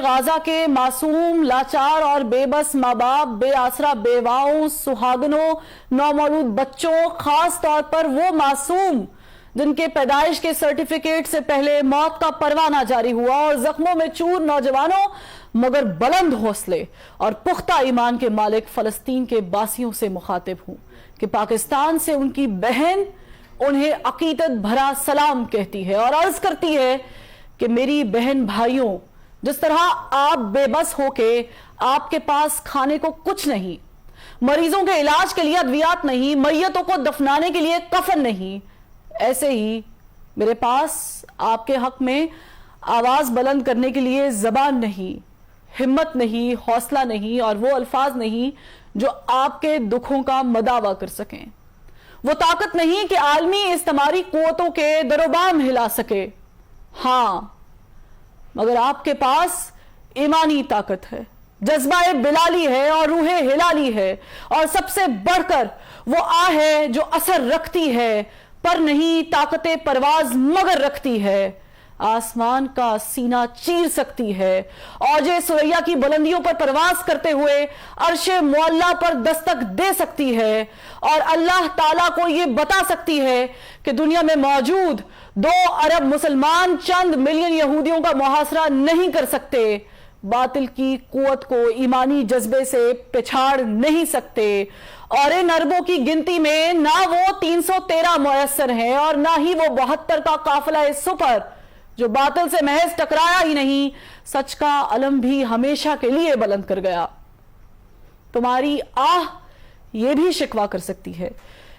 غازہ کے معصوم، لاچار اور بے بس ماں باپ، بے آسرا بیواؤں، سہاگنوں، نومولود بچوں، خاص طور پر وہ معصوم جن کے پیدائش کے سرٹیفکیٹ سے پہلے موت کا پروانہ جاری ہوا، اور زخموں میں چور نوجوانوں مگر بلند حوصلے اور پختہ ایمان کے مالک فلسطین کے باسیوں سے مخاطب ہوں کہ پاکستان سے ان کی بہن انہیں عقیدت بھرا سلام کہتی ہے اور عرض کرتی ہے کہ میری بہن بھائیوں، جس طرح آپ بے بس ہو کے آپ کے پاس کھانے کو کچھ نہیں، مریضوں کے علاج کے لیے ادویات نہیں، میتوں کو دفنانے کے لیے کفن نہیں، ایسے ہی میرے پاس آپ کے حق میں آواز بلند کرنے کے لیے زبان نہیں، ہمت نہیں، حوصلہ نہیں، اور وہ الفاظ نہیں جو آپ کے دکھوں کا مداوع کر سکیں، وہ طاقت نہیں کہ عالمی استعماری قوتوں کے دروبام ہلا سکے۔ ہاں، مگر آپ کے پاس ایمانی طاقت ہے، جذبہ بلالی ہے اور روح ہلالی ہے، اور سب سے بڑھ کر وہ آہ ہے جو اثر رکھتی ہے، پر نہیں طاقت پرواز مگر رکھتی ہے، آسمان کا سینہ چیر سکتی ہے، اوج ثریا کی بلندیوں پر پرواز کرتے ہوئے عرش معلیٰ پر دستک دے سکتی ہے، اور اللہ تعالیٰ کو یہ بتا سکتی ہے کہ دنیا میں موجود 2 ارب مسلمان چند ملین یہودیوں کا محاصرہ نہیں کر سکتے، باطل کی قوت کو ایمانی جذبے سے پچھاڑ نہیں سکتے، اور ان اربوں کی گنتی میں نہ وہ 313 میسر ہیں اور نہ ہی وہ 72 کا قافلہ سپر جو باطل سے محض ٹکرایا ہی نہیں، سچ کا علم بھی ہمیشہ کے لیے بلند کر گیا۔ تمہاری آہ یہ بھی شکوہ کر سکتی ہے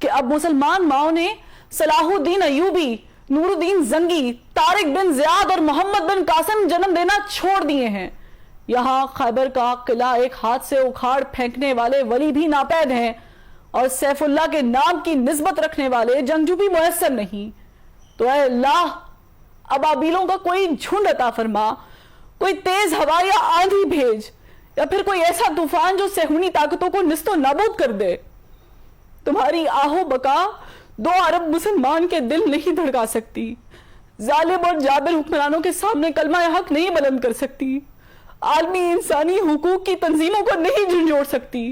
کہ اب مسلمان ماؤں نے صلاح الدین ایوبی، نور الدین زنگی، طارق بن زیاد اور محمد بن قاسم جنم دینا چھوڑ دیے ہیں۔ یہاں خیبر کا قلعہ ایک ہاتھ سے اکھاڑ پھینکنے والے ولی بھی ناپید ہیں، اور سیف اللہ کے نام کی نسبت رکھنے والے جنگجو بھی میسر نہیں۔ تو اے اللہ، ابابیلوں کا کوئی جھنڈ عطا فرما، کوئی تیز ہوا یا آندھی بھیج، یا پھر کوئی ایسا طوفان جو صہیونی طاقتوں کو نیست و نابود کر دے۔ تمہاری آہو بکا 2 ارب مسلمان کے دل نہیں دھڑکا سکتی، ظالم اور جابر حکمرانوں کے سامنے کلمہ حق نہیں بلند کر سکتی، عالمی انسانی حقوق کی تنظیموں کو نہیں جھنجھوڑ سکتی،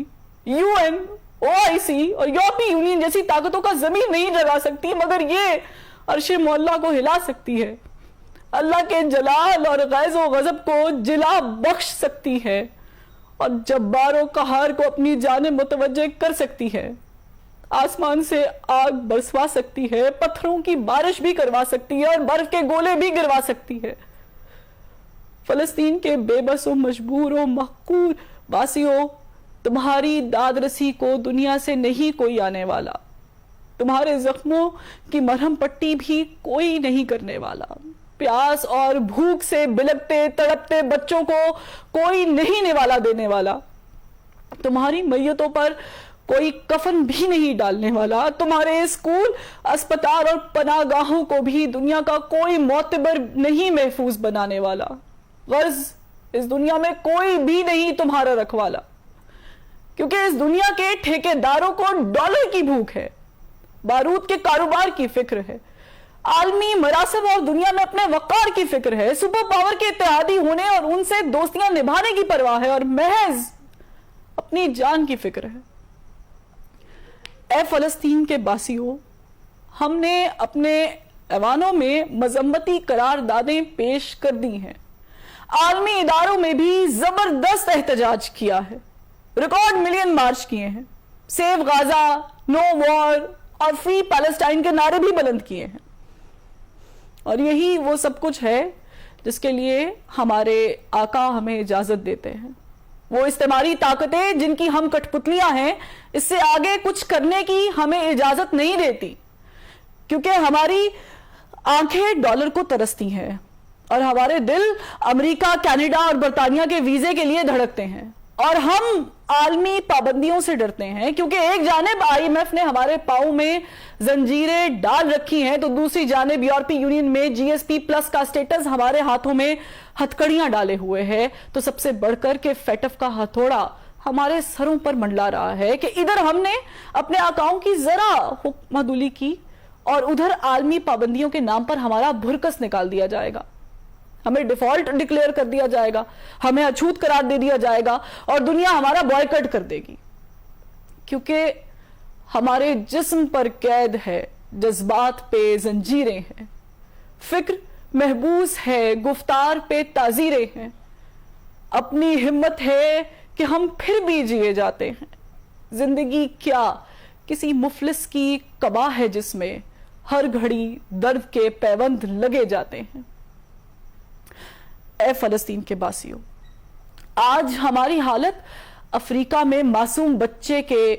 UN، OIC اور یورپی یونین جیسی طاقتوں کا ضمیر نہیں جگا سکتی، مگر یہ عرش معلیٰ کو ہلا سکتی ہے، اللہ کے جلال اور غیظ و غضب کو جلا بخش سکتی ہے، اور جبار و قہار کو اپنی جانب متوجہ کر سکتی ہے، آسمان سے آگ برسوا سکتی ہے، پتھروں کی بارش بھی کروا سکتی ہے، اور برف کے گولے بھی گروا سکتی ہے۔ فلسطین کے بے بس و مجبور و محقور باسیوں، تمہاری داد رسی کو دنیا سے نہیں کوئی آنے والا، تمہارے زخموں کی مرہم پٹی بھی کوئی نہیں کرنے والا، پیاس اور بھوک سے بلکتے تڑپتے بچوں کو کوئی نہیں نوالا دینے والا، تمہاری میتوں پر کوئی کفن بھی نہیں ڈالنے والا، تمہارے اسکول، اسپتال اور پناہ گاہوں کو بھی دنیا کا کوئی معتبر نہیں محفوظ بنانے والا، غرض اس دنیا میں کوئی بھی نہیں تمہارا رکھوالا، کیونکہ اس دنیا کے ٹھیکیداروں کو ڈالر کی بھوک ہے، بارود کے کاروبار کی فکر ہے، عالمی مراسم اور دنیا میں اپنے وقار کی فکر ہے، سپر پاور کے اتحادی ہونے اور ان سے دوستیاں نبھانے کی پرواہ ہے، اور محض اپنی جان کی فکر ہے۔ اے فلسطین کے باسیوں، ہم نے اپنے ایوانوں میں مذمتی قراردادیں پیش کر دی ہیں، عالمی اداروں میں بھی زبردست احتجاج کیا ہے، ریکارڈ ملین مارچ کیے ہیں، سیو غازہ، نو وار اور فری پیلسٹائن کے نعرے بھی بلند کیے ہیں، اور یہی وہ سب کچھ ہے جس کے لیے ہمارے آقا ہمیں اجازت دیتے ہیں۔ وہ استعماری طاقتیں جن کی ہم کٹ پتلیاں ہیں، اس سے آگے کچھ کرنے کی ہمیں اجازت نہیں دیتی، کیونکہ ہماری آنکھیں ڈالر کو ترستی ہیں اور ہمارے دل امریکہ، کینیڈا اور برطانیہ کے ویزے کے لیے دھڑکتے ہیں، اور ہم عالمی پابندیوں سے ڈرتے ہیں، کیونکہ ایک جانب IMF نے ہمارے پاؤں میں زنجیریں ڈال رکھی ہیں تو دوسری جانب یورپی یونین میں GSP+ کا سٹیٹس ہمارے ہاتھوں میں ہتھکڑیاں ڈالے ہوئے ہے، تو سب سے بڑھ کر کے فیٹف کا ہتھوڑا ہمارے سروں پر منڈلا رہا ہے کہ ادھر ہم نے اپنے آقاؤں کی ذرا حکم عدولی کی، اور ادھر عالمی پابندیوں کے نام پر ہمارا بھرکس نکال دیا جائے گا۔ ہمیں ڈیفالٹ ڈکلیئر کر دیا جائے گا, ہمیں اچھوت قرار دے دیا جائے گا اور دنیا ہمارا بوائکٹ کر دے گی, کیونکہ ہمارے جسم پر قید ہے, جذبات پہ زنجیریں ہیں, فکر محبوس ہے, گفتار پہ تعزیریں ہیں, اپنی ہمت ہے کہ ہم پھر بھی جیے جاتے ہیں. زندگی کیا کسی مفلس کی قبا ہے جس میں ہر گھڑی درد کے پیوند لگے جاتے ہیں. اے فلسطین کے باسیوں, آج ہماری حالت افریقہ میں معصوم بچے کے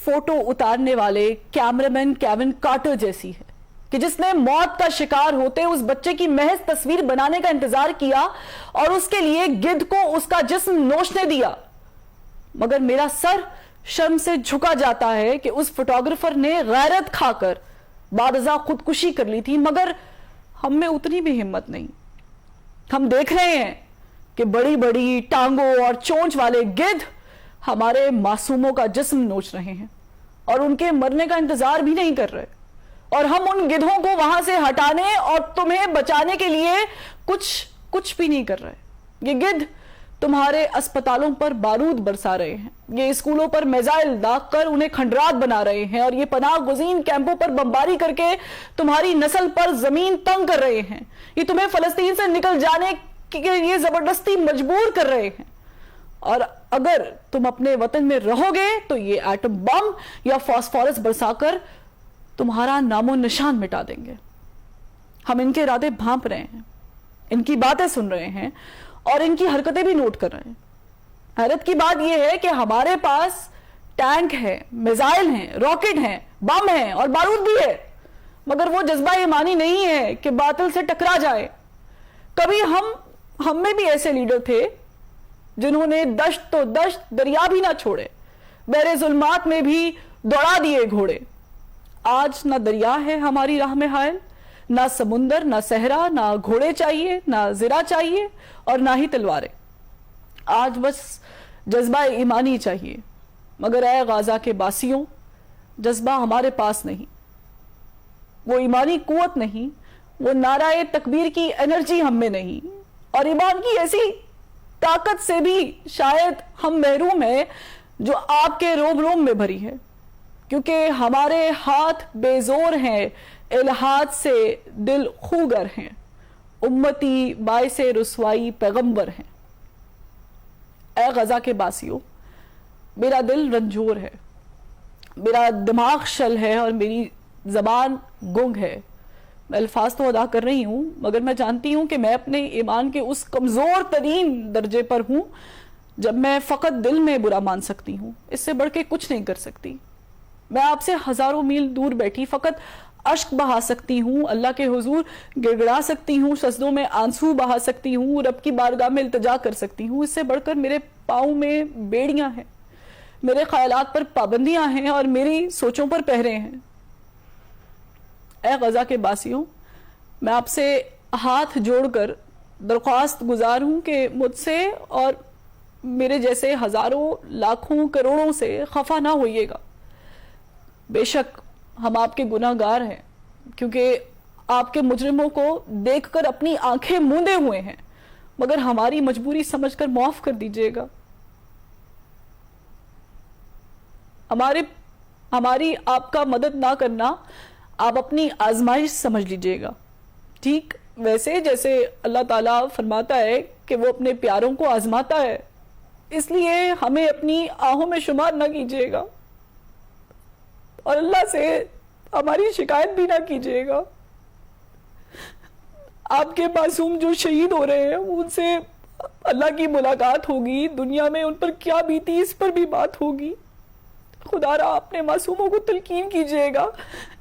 فوٹو اتارنے والے کیمرامین کیون کارٹر جیسی ہے, کہ جس نے موت کا شکار ہوتے اس بچے کی محض تصویر بنانے کا انتظار کیا اور اس کے لیے گدھ کو اس کا جسم نوچنے دیا. مگر میرا سر شرم سے جھکا جاتا ہے کہ اس فوٹوگرافر نے غیرت کھا کر بعد ازاں خودکشی کر لی تھی, مگر ہم میں اتنی بھی ہمت نہیں. ہم دیکھ رہے ہیں کہ بڑی بڑی ٹانگوں اور چونچ والے گدھ ہمارے معصوموں کا جسم نوچ رہے ہیں اور ان کے مرنے کا انتظار بھی نہیں کر رہے, اور ہم ان گدھوں کو وہاں سے ہٹانے اور تمہیں بچانے کے لیے کچھ بھی نہیں کر رہے. یہ گدھ تمہارے اسپتالوں پر بارود برسا رہے ہیں, یہ اسکولوں پر میزائل داغ کر انہیں کھنڈرات بنا رہے ہیں, اور یہ پناہ گزین کیمپوں پر بمباری کر کے تمہاری نسل پر زمین تنگ کر رہے ہیں. یہ تمہیں فلسطین سے نکل جانے کے لیے زبردستی مجبور کر رہے ہیں, اور اگر تم اپنے وطن میں رہو گے تو یہ ایٹم بم یا فاسفورس برسا کر تمہارا نام و نشان مٹا دیں گے. ہم ان کے ارادے بھانپ رہے ہیں, ان کی باتیں سن رہے ہیں اور ان کی حرکتیں بھی نوٹ کر رہے ہیں. حیرت کی بات یہ ہے کہ ہمارے پاس ٹینک ہے, میزائل ہیں, راکٹ ہیں, بم ہیں اور بارود بھی ہے, مگر وہ جذبہ ایمانی نہیں ہے کہ باطل سے ٹکرا جائے. کبھی ہم میں بھی ایسے لیڈر تھے جنہوں نے دشت تو دشت دریا بھی نہ چھوڑے, بحر ظلمات میں بھی دوڑا دیے گھوڑے. آج نہ دریا ہے ہماری راہ میں حائل, نہ سمندر, نہ صحرا, نہ گھوڑے چاہیے, نہ زرہ چاہیے اور نہ ہی تلواریں. آج بس جذبہ ایمانی چاہیے, مگر اے غازہ کے باسیوں, جذبہ ہمارے پاس نہیں, وہ ایمانی قوت نہیں, وہ نعرہ تکبیر کی انرجی ہم میں نہیں, اور ایمان کی ایسی طاقت سے بھی شاید ہم محروم ہیں جو آپ کے روم روم میں بھری ہے, کیونکہ ہمارے ہاتھ بے زور ہیں, الہات سے دل خوگر ہیں, امتی باعث رسوائی پیغمبر ہیں. اے غزہ کے باسیوں, میرا دل رنجور ہے, میرا دماغ شل ہے اور میری زبان گنگ ہے. میں الفاظ تو ادا کر رہی ہوں, مگر میں جانتی ہوں کہ میں اپنے ایمان کے اس کمزور ترین درجے پر ہوں جب میں فقط دل میں برا مان سکتی ہوں, اس سے بڑھ کے کچھ نہیں کر سکتی. میں آپ سے ہزاروں میل دور بیٹھی فقط اشک بہا سکتی ہوں, اللہ کے حضور گڑگڑا سکتی ہوں, سجدوں میں آنسو بہا سکتی ہوں, رب کی بارگاہ میں التجا کر سکتی ہوں. اس سے بڑھ کر میرے پاؤں میں بیڑیاں ہیں, میرے خیالات پر پابندیاں ہیں اور میری سوچوں پر پہرے ہیں. اے غزہ کے باسیوں, میں آپ سے ہاتھ جوڑ کر درخواست گزار ہوں کہ مجھ سے اور میرے جیسے ہزاروں لاکھوں کروڑوں سے خفا نہ ہوئیے گا. بے شک ہم آپ کے گناہ گار ہیں, کیونکہ آپ کے مجرموں کو دیکھ کر اپنی آنکھیں موندے ہوئے ہیں, مگر ہماری مجبوری سمجھ کر معاف کر دیجئے گا. ہماری آپ کا مدد نہ کرنا آپ اپنی آزمائش سمجھ لیجئے گا, ٹھیک ویسے جیسے اللہ تعالیٰ فرماتا ہے کہ وہ اپنے پیاروں کو آزماتا ہے. اس لیے ہمیں اپنی آہوں میں شمار نہ کیجئے گا اور اللہ سے ہماری شکایت بھی نہ کیجئے گا. آپ کے معصوم جو شہید ہو رہے ہیں ان سے اللہ کی ملاقات ہوگی, دنیا میں ان پر کیا بیتی اس پر بھی بات ہوگی. خدا را اپنے معصوموں کو تلقین کیجئے گا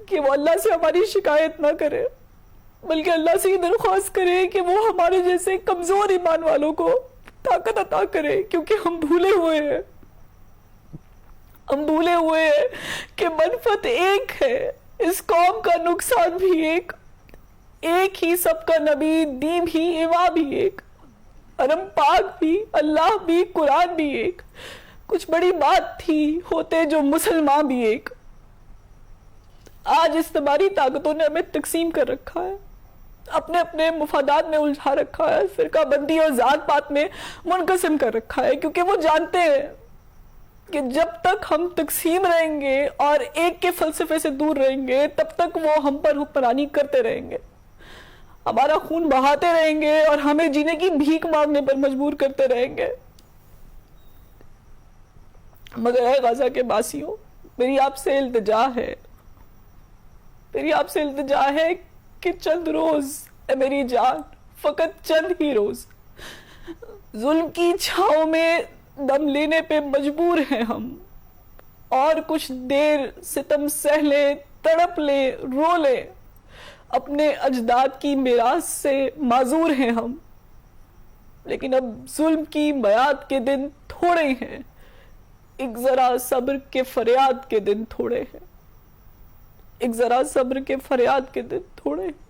کہ وہ اللہ سے ہماری شکایت نہ کرے, بلکہ اللہ سے یہ درخواست کرے کہ وہ ہمارے جیسے کمزور ایمان والوں کو طاقت عطا کرے, کیونکہ ہم بھولے ہوئے ہیں. ہم بھولے ہوئے ہیں کہ منفعت ایک ہے, اس قوم کا نقصان بھی ایک ہی سب کا نبی, دین بھی, ایوا بھی ایک, حرم پاک بھی, اللہ بھی, قرآن بھی ایک. کچھ بڑی بات تھی ہوتے جو مسلمان بھی ایک. آج اس تمہاری طاقتوں نے ہمیں تقسیم کر رکھا ہے. اپنے اپنے مفادات میں الجھا رکھا ہے، فرقہ بندی اور ذات پات میں منقسم کر رکھا ہے، کیونکہ وہ جانتے ہیں کہ جب تک ہم تقسیم رہیں گے اور ایک کے فلسفے سے دور رہیں گے تب تک وہ ہم پر حکمرانی کرتے رہیں گے، ہمارا خون بہاتے رہیں گے اور ہمیں جینے کی بھیک مانگنے پر مجبور کرتے رہیں گے۔ مگر اے غزہ کے باسیوں، میری آپ سے التجا ہے، میری آپ سے التجا ہے کہ چند روز، اے میری جان، فقط چند ہی روز ظلم کی چھاؤں میں دم لینے پہ مجبور ہیں ہم، اور کچھ دیر ستم سہ لیں، تڑپ لیں، رو لیں، اپنے اجداد کی میراث سے معذور ہیں ہم، لیکن اب ظلم کی میعاد کے دن تھوڑے ہیں، ایک ذرا صبر کے فریاد کے دن تھوڑے ہیں، ایک ذرا صبر کے فریاد کے دن تھوڑے ہیں۔